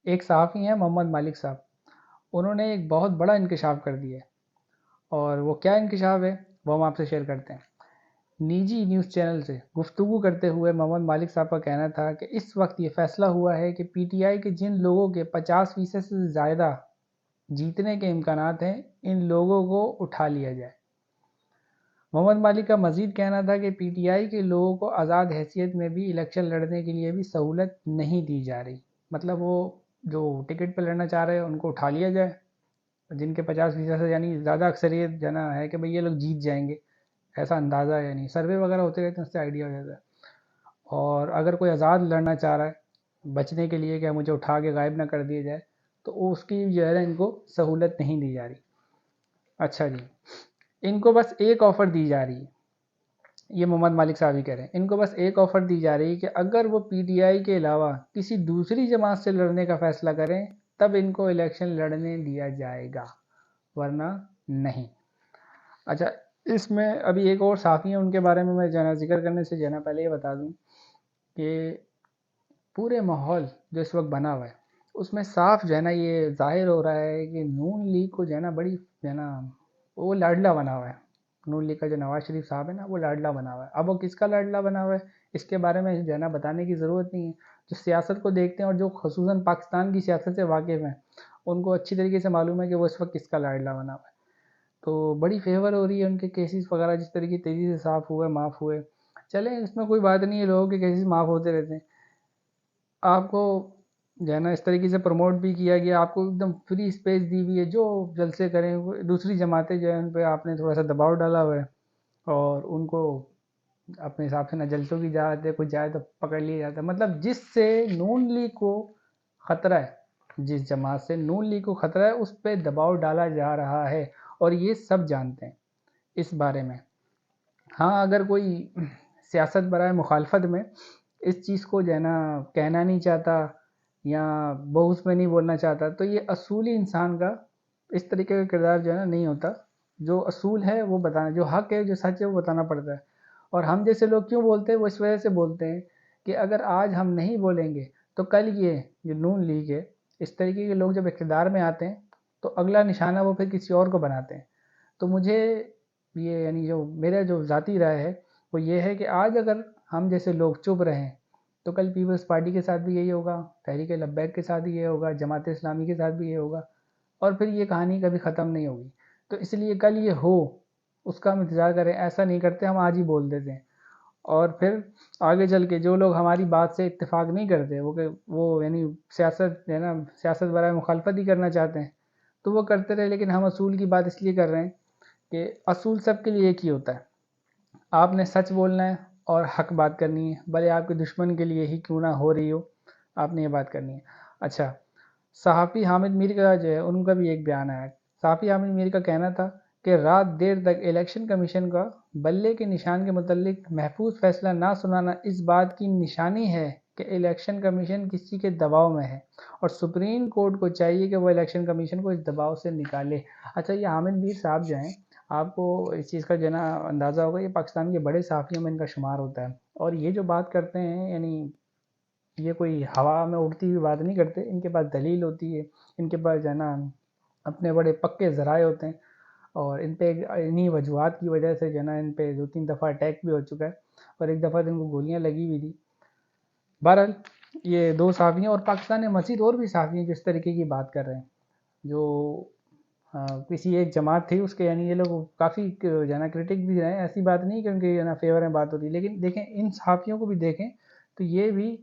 ایک صحافی ہیں محمد مالک صاحب، انہوں نے ایک بہت بڑا انکشاف کر دیا ہے، اور وہ کیا انکشاف ہے وہ ہم آپ سے شیئر کرتے ہیں۔ نجی نیوز چینل سے گفتگو کرتے ہوئے محمد مالک صاحب کا کہنا تھا کہ اس وقت یہ فیصلہ ہوا ہے کہ پی ٹی آئی کے جن لوگوں کے 50% سے زیادہ جیتنے کے امکانات ہیں، ان لوگوں کو اٹھا لیا جائے۔ محمد مالک کا مزید کہنا تھا کہ پی ٹی آئی کے لوگوں کو آزاد حیثیت میں بھی الیکشن لڑنے کے لیے بھی سہولت نہیں دی جا رہی، مطلب وہ جو ٹکٹ پہ لڑنا چاہ رہے ہیں ان کو اٹھا لیا جائے، جن کے 50% سے یعنی زیادہ اکثریت جنا ہے کہ بھئی یہ لوگ جیت جائیں گے، ایسا اندازہ ہے، یعنی سروے وغیرہ ہوتے رہتے ہیں، اس سے آئیڈیا ہو جاتا ہے۔ اور اگر کوئی آزاد لڑنا چاہ رہا ہے بچنے کے لیے کہ مجھے اٹھا کے غائب نہ کر دیا جائے، تو اس کی جو ہے ان کو سہولت نہیں دی جا رہی۔ اچھا جی، ان کو بس ایک آفر دی جا رہی ہے، یہ محمد مالک صاحب ہی کہہ رہے ہیں، ان کو بس ایک آفر دی جا رہی ہے کہ اگر وہ پی ٹی آئی کے علاوہ کسی دوسری جماعت سے لڑنے کا فیصلہ کریں تب ان کو الیکشن لڑنے دیا جائے گا، ورنہ نہیں۔ اچھا، اس میں ابھی ایک اور صحافی ہیں، ان کے بارے میں جانا ذکر کرنے سے جانا پہلے یہ بتا دوں کہ پورے ماحول جو اس وقت بنا ہوا ہے اس میں صاف جو ہے نا یہ ظاہر ہو رہا ہے کہ نون لیگ کو جو ہے نا بڑی جو ہے نا وہ لاڈلا بنا ہوا ہے۔ نون لیگ کا جو نواز شریف صاحب ہے نا وہ لاڈلا بنا ہوا ہے۔ اب وہ کس کا لاڈلا بنا ہوا ہے اس کے بارے میں جو ہے نا بتانے کی ضرورت نہیں ہے، جو سیاست کو دیکھتے ہیں اور جو خصوصاً پاکستان کی سیاست سے واقف ہیں ان کو اچھی طریقے سے معلوم ہے کہ وہ اس وقت کس کا لاڈلا بنا ہوا ہے۔ تو بڑی فیور ہو رہی ہے ان کے کیسز وغیرہ جس طریقے تیزی سے صاف ہوئے معاف ہوئے، چلیں اس میں کوئی بات نہیں ہے، لوگوں کے کیسز معاف ہوتے رہتے ہیں۔ آپ کو جو ہے نا اس طریقے سے پروموٹ بھی کیا گیا، آپ کو ایک دم فری اسپیس دی ہوئی ہے، جو جلسے کریں، دوسری جماعتیں جو ہیں ان پہ آپ نے تھوڑا سا دباؤ ڈالا ہوا ہے اور ان کو اپنے حساب سے نہ جلسوں کی اجازت ہے، کوئی جائے تو پکڑ لیا جاتا ہے، مطلب جس سے نون لیگ کو خطرہ ہے، جس جماعت سے نون لیگ کو خطرہ ہے اس پہ دباؤ ڈالا جا رہا ہے، اور یہ سب جانتے ہیں اس بارے میں۔ ہاں اگر کوئی سیاست برائے مخالفت میں اس چیز کو جو ہے نا کہنا نہیں چاہتا یا بہوس میں نہیں بولنا چاہتا، تو یہ اصولی انسان کا اس طریقے کا کردار جو ہے نا نہیں ہوتا۔ جو اصول ہے وہ بتانا، جو حق ہے جو سچ ہے وہ بتانا پڑتا ہے۔ اور ہم جیسے لوگ کیوں بولتے ہیں، وہ اس وجہ سے بولتے ہیں کہ اگر آج ہم نہیں بولیں گے تو کل یہ جو نون لیگ ہے، اس طریقے کے لوگ جب اقتدار میں آتے ہیں تو اگلا نشانہ وہ پھر کسی اور کو بناتے ہیں۔ تو مجھے یہ یعنی جو میرا جو ذاتی رائے ہے وہ یہ ہے کہ آج اگر ہم جیسے لوگ چپ رہیں تو کل پیپلز پارٹی کے ساتھ بھی یہی ہوگا، تحریک لبیک کے ساتھ بھی یہ ہوگا، جماعت اسلامی کے ساتھ بھی یہ ہوگا، اور پھر یہ کہانی کبھی ختم نہیں ہوگی۔ تو اس لیے کل یہ ہو اس کا ہم انتظار کریں، ایسا نہیں کرتے ہم آج ہی بول دیتے ہیں، اور پھر آگے چل کے جو لوگ ہماری بات سے اتفاق نہیں کرتے، وہ یعنی سیاست ہے نا سیاست برائے مخالفت ہی کرنا چاہتے ہیں تو وہ کرتے رہے، لیکن ہم اصول کی بات اس لیے کر رہے ہیں کہ اصول سب کے لیے ایک ہی ہوتا ہے، آپ نے سچ بولنا ہے اور حق بات کرنی ہے، بھلے آپ کے دشمن کے لیے ہی کیوں نہ ہو رہی ہو، آپ نے یہ بات کرنی ہے۔ اچھا، صحافی حامد میر کا جو ہے ان کا بھی ایک بیان آیا۔ صحافی حامد میر کا کہنا تھا کہ رات دیر تک الیکشن کمیشن کا بلے کے نشان کے متعلق محفوظ فیصلہ نہ سنانا اس بات کی نشانی ہے کہ الیکشن کمیشن کسی کے دباؤ میں ہے، اور سپریم کورٹ کو چاہیے کہ وہ الیکشن کمیشن کو اس دباؤ سے نکالے۔ اچھا، یہ حامد میر صاحب جو ہیں، آپ کو اس چیز کا جو ہے نا اندازہ ہوگا، یہ پاکستان کے بڑے صحافیوں میں ان کا شمار ہوتا ہے، اور یہ جو بات کرتے ہیں یعنی یہ کوئی ہوا میں اڑتی ہوئی بات نہیں کرتے، ان کے پاس دلیل ہوتی ہے، ان کے پاس جو ہے نا اپنے بڑے پکے ذرائع ہوتے ہیں، اور ان پہ انہی وجوہات کی وجہ سے جو ہے نا ان پہ 2-3 دفعہ اٹیک بھی ہو چکا ہے، اور ایک دفعہ ان کو گولیاں لگی ہوئی تھی۔ بہرحال یہ دو صحافی ہیں، اور پاکستان میں مزید اور بھی صحافی ہیں جو اس طریقے کی بات کر رہے ہیں، جو کسی ایک جماعت تھی اس کے، یعنی یہ لوگ کافی جو ہے نا کرٹک بھی رہے ہیں، ایسی بات نہیں کہ ان کے نا فیور میں بات ہوتی، لیکن دیکھیں ان صحافیوں کو بھی دیکھیں تو یہ بھی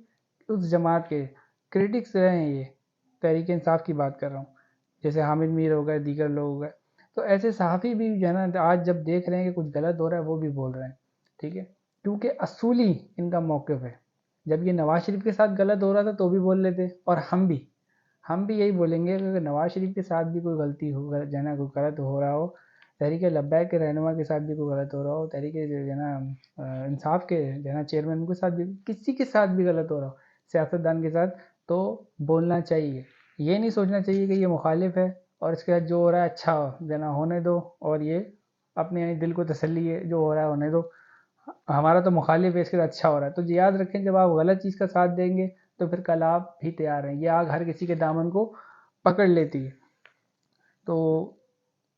اس جماعت کے کرٹکس رہے ہیں، یہ تحریک انصاف کی بات کر رہا ہوں، جیسے حامد میر ہو گئے، دیگر لوگ ہو گئے، تو ایسے صحافی بھی جو ہے نا آج جب دیکھ رہے ہیں کہ کچھ غلط ہو رہا ہے وہ بھی بول رہے ہیں، ٹھیک ہے، کیونکہ اصولی ان کا موقف ہے۔ جب یہ نواز شریف کے ساتھ غلط ہو رہا تھا تو بھی بول لیتے، اور ہم بھی یہی بولیں گے کہ اگر نواز شریف کے ساتھ بھی کوئی غلطی ہو، جو ہے نا کوئی غلط ہو رہا ہو، تحریک لبیک کے رہنما کے ساتھ بھی کوئی غلط ہو رہا ہو، تحریک جو ہے نا انصاف کے جو ہے نا چیئرمین کے ساتھ بھی، کسی کے ساتھ بھی غلط ہو رہا ہو سیاستدان کے ساتھ، تو بولنا چاہیے، یہ نہیں سوچنا چاہیے کہ یہ مخالف ہے اور اس کے ساتھ جو ہو رہا ہے اچھا جو ہے نا ہونے دو، اور یہ اپنے دل کو تسلی ہے جو ہو رہا ہے ہونے دو، ہمارا تو مخالف ہے اس کے ساتھ اچھا ہو رہا ہے۔ تو یاد رکھیں جب آپ غلط چیز کا ساتھ دیں گے تو پھر کل آپ بھی تیار ہیں. یہ آگ ہر کسی کے دامن کو پکڑ لیتی ہے. تو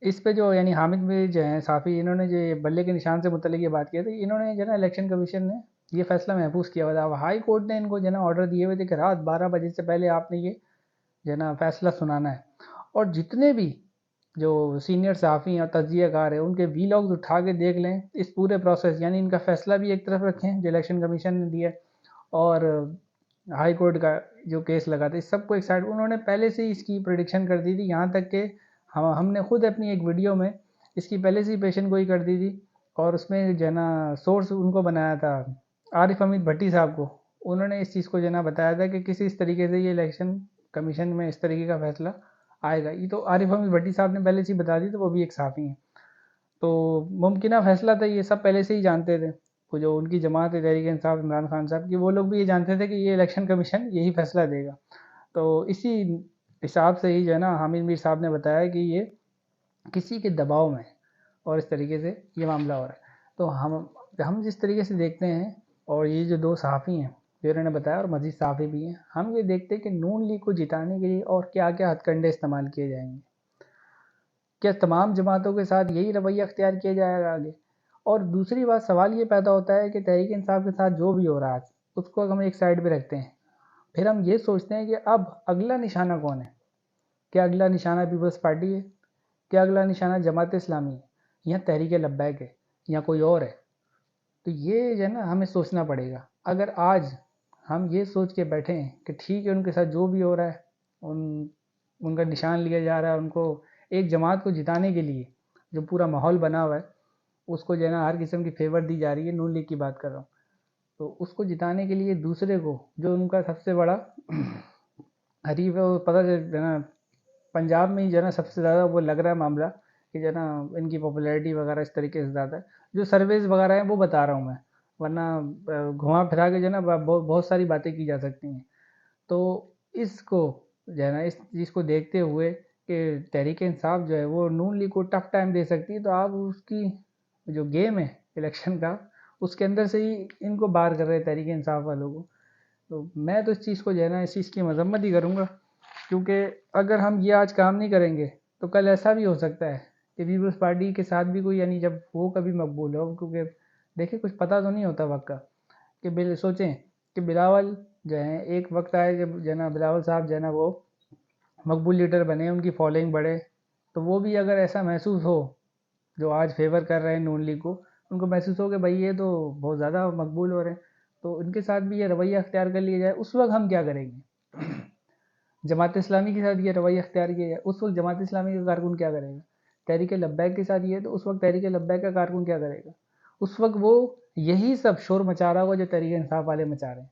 اس پہ جو یعنی حامد میر جو ہیں صافی، انہوں نے جو بلے کے نشان سے متعلق یہ بات کی تھی، انہوں نے جو نا الیکشن کمیشن نے یہ فیصلہ محفوظ کیا ہوا تھا. ہائی کورٹ نے ان کو جو نا آرڈر دیے ہوئے تھے کہ رات 12 بجے سے پہلے آپ نے یہ جو نا فیصلہ سنانا ہے. اور جتنے بھی جو سینئر صحافی ہیں تجزیہ کار ہیں ان کے وی لاگز اٹھا کے دیکھ لیں اس پورے پروسیس، یعنی ان کا فیصلہ بھی ایک طرف رکھیں جو الیکشن کمیشن نے دیا، اور ہائی کورٹ کا جو کیس لگا تھا اس سب کو ایک سائڈ. انہوں نے پہلے سے ہی اس کی پریڈکشن کر دی تھی، یہاں تک کہ ہم نے خود اپنی ایک ویڈیو میں اس کی پہلے سے ہی پیشن گوئی کر دی تھی. اور اس میں جو ہے نا سورس ان کو بنایا تھا عارف حمید بھٹی صاحب کو. انہوں نے اس چیز کو جو ہے نا بتایا تھا کہ کسی اس طریقے سے یہ الیکشن کمیشن میں اس طریقے کا فیصلہ آئے گا. یہ تو عارف حمید بھٹی صاحب نے پہلے سے ہی بتا دی، تو وہ بھی ایک صحافی ہیں. تو ممکنہ فیصلہ تھا، یہ سب پہلے سے ہی جانتے تھے. وہ جو ان کی جماعت ہے تحریک انصاف عمران خان صاحب کی، وہ لوگ بھی یہ جانتے تھے کہ یہ الیکشن کمیشن یہی فیصلہ دے گا. تو اسی حساب سے ہی جو ہے نا حامد میر صاحب نے بتایا کہ یہ کسی کے دباؤ میں اور اس طریقے سے یہ معاملہ ہو رہا ہے. تو ہم جس طریقے سے دیکھتے ہیں، اور یہ جو دو صحافی ہیں جو انہوں نے بتایا اور مزید صحافی بھی ہیں، ہم یہ دیکھتے ہیں کہ نون لیگ کو جتانے کے لیے اور کیا کیا ہتھ کنڈے استعمال کیے جائیں گے. کیا تمام جماعتوں کے ساتھ یہی رویہ اختیار کیا جائے گا آگے؟ اور دوسری بات سوال یہ پیدا ہوتا ہے کہ تحریک انصاف کے ساتھ جو بھی ہو رہا ہے اس کو ہم ایک سائڈ پہ رکھتے ہیں، پھر ہم یہ سوچتے ہیں کہ اب اگلا نشانہ کون ہے؟ کیا اگلا نشانہ پیپلز پارٹی ہے؟ کیا اگلا نشانہ جماعت اسلامی ہے، یا تحریک لبیک ہے، یا کوئی اور ہے؟ تو یہ جو ہے نا ہمیں سوچنا پڑے گا. اگر آج ہم یہ سوچ کے بیٹھے ہیں کہ ٹھیک ہے ان کے ساتھ جو بھی ہو رہا ہے ان کا نشان لیا جا رہا ہے، ان کو ایک جماعت کو جتانے کے لیے جو پورا ماحول بنا ہوا ہے اس کو جو ہے نا ہر قسم کی فیور دی جا رہی ہے، نون لیگ کی بات کر رہا ہوں. تو اس کو جتانے کے لیے دوسرے کو جو ان کا سب سے بڑا حریف ہے، وہ پتہ جو ہے نا پنجاب میں ہی جو ہے نا سب سے زیادہ وہ لگ رہا ہے معاملہ کہ جو ہے نا ان کی پاپولیرٹی وغیرہ اس طریقے سے زیادہ ہے. جو سرویز وغیرہ ہیں وہ بتا رہا ہوں میں، ورنہ گھما پھرا کے جو ہے نا بہت ساری باتیں کی جا سکتی ہیں. تو اس کو جو ہے نا اس چیز کو دیکھتے ہوئے کہ تحریک انصاف جو ہے وہ نون لیگ کو ٹف ٹائم دے سکتی ہے، تو آپ اس کی جو گیم ہے الیکشن کا اس کے اندر سے ہی ان کو باہر کر رہے ہیں تحریک انصاف والوں کو. تو میں تو اس چیز کو جو ہے نا اس چیز کی مذمت ہی کروں گا، کیونکہ اگر ہم یہ آج کام نہیں کریں گے تو کل ایسا بھی ہو سکتا ہے کہ پیپلز پارٹی کے ساتھ بھی کوئی یعنی جب وہ کبھی مقبول ہو، کیونکہ دیکھیں کچھ پتہ تو نہیں ہوتا وقت کا، کہ سوچیں کہ بلاول جو ہیں ایک وقت آئے جب جو ہے نا بلاول صاحب جو ہے نا وہ مقبول لیڈر بنے، ان کی فالوئنگ بڑھے، تو وہ بھی اگر ایسا محسوس ہو جو آج فیور کر رہے ہیں نون لیگ کو، ان کو محسوس ہو کہ بھائی یہ تو بہت زیادہ مقبول ہو رہے ہیں، تو ان کے ساتھ بھی یہ رویہ اختیار کر لیا جائے، اس وقت ہم کیا کریں گے؟ جماعت اسلامی کے ساتھ یہ رویہ اختیار کیا جائے، اس وقت جماعت اسلامی کا کارکن کیا کرے گا؟ تحریک لبیک کے ساتھ یہ تو اس وقت تحریک لبیک کا کارکن کیا کرے گا؟ اس وقت وہ یہی سب شور مچا رہا ہوگا جو تحریک انصاف والے مچا رہے ہیں.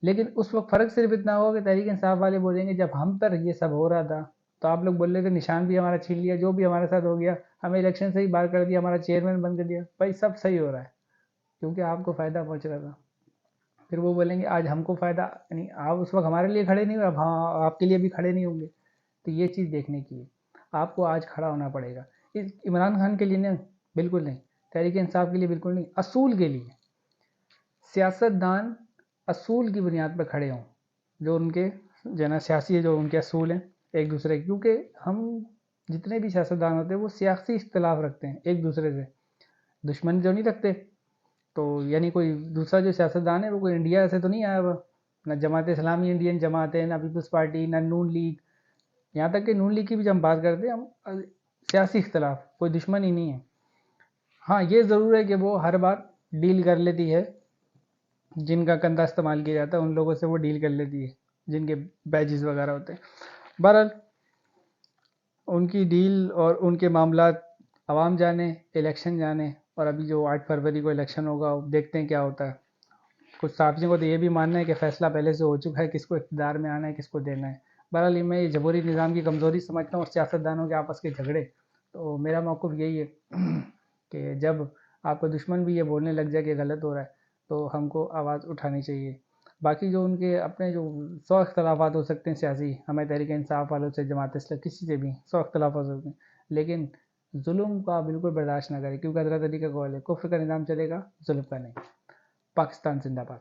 لیکن اس وقت فرق صرف اتنا ہوگا کہ تحریک انصاف والے بولیں گے جب ہم پر یہ سب ہو رہا تھا تو آپ لوگ بول رہے تھے نشان بھی ہمارا چھین لیا، جو بھی ہمارے ساتھ ہو گیا، ہمیں الیکشن سے ہی باہر کر دیا، ہمارا چیئرمین بند کر دیا، بھائی سب صحیح ہو رہا ہے کیونکہ آپ کو فائدہ پہنچ رہا تھا. پھر وہ بولیں گے آج ہم کو فائدہ، یعنی آپ اس وقت ہمارے لیے کھڑے نہیں ہوئے، اب ہاں آپ کے لیے بھی کھڑے نہیں ہوں گے. تو یہ چیز دیکھنے کی ہے، آپ کو آج کھڑا ہونا پڑے گا. عمران خان کے لیے نہیں، بالکل نہیں، تحریک انصاف کے لیے بالکل نہیں، اصول کے لیے. سیاست دان اصول کی بنیاد پر کھڑے ہوں، جو ان کے جو ہے نا سیاسی جو ان کے اصول ہیں ایک دوسرے کے، کیونکہ ہم جتنے بھی سیاست دان ہوتے ہیں وہ سیاسی اختلاف رکھتے ہیں ایک دوسرے سے، دشمن جو نہیں رکھتے. تو یعنی کوئی دوسرا جو سیاست دان ہے وہ کوئی انڈیا سے تو نہیں آیا ہوا، نہ جماعت اسلامی انڈین جماعت ہے، نہ پیپلز پارٹی، نہ نون لیگ. یہاں تک کہ نون لیگ کی بھی جب ہم بات کرتے ہیں ہم سیاسی اختلاف، کوئی دشمن ہی نہیں ہے. ہاں یہ ضرور ہے کہ وہ ہر بار ڈیل کر لیتی ہے، جن کا کندھا استعمال کیا جاتا ہے ان لوگوں سے وہ ڈیل کر لیتی ہے جن کے بیجز وغیرہ ہوتے ہیں. بہرحال ان کی ڈیل اور ان کے معاملات عوام جانے، الیکشن جانے، اور ابھی جو 8 فروری کو الیکشن ہوگا دیکھتے ہیں کیا ہوتا ہے. کچھ صحافیوں کو تو یہ بھی ماننا ہے کہ فیصلہ پہلے سے ہو چکا ہے کس کو اقتدار میں آنا ہے، کس کو دینا ہے. بہرحال میں یہ جمہوری نظام کی کمزوری سمجھتا ہوں اور سیاستدانوں کے آپس کے جھگڑے. تو میرا موقف یہی ہے کہ جب آپ کا دشمن بھی یہ بولنے لگ جائے کہ غلط ہو رہا ہے تو ہم کو آواز اٹھانی چاہیے. باقی جو ان کے اپنے جو 100 اختلافات ہو سکتے ہیں سیاسی، ہمیں تحریک انصاف والوں سے، جماعت اسلامی، کسی سے بھی 100 اختلافات ہو سکتے ہیں، لیکن ظلم کا بالکل برداشت نہ کرے، کیونکہ حضرت علی کا قول ہے کفر کا نظام چلے گا، ظلم کا نہیں. پاکستان زندہ باد.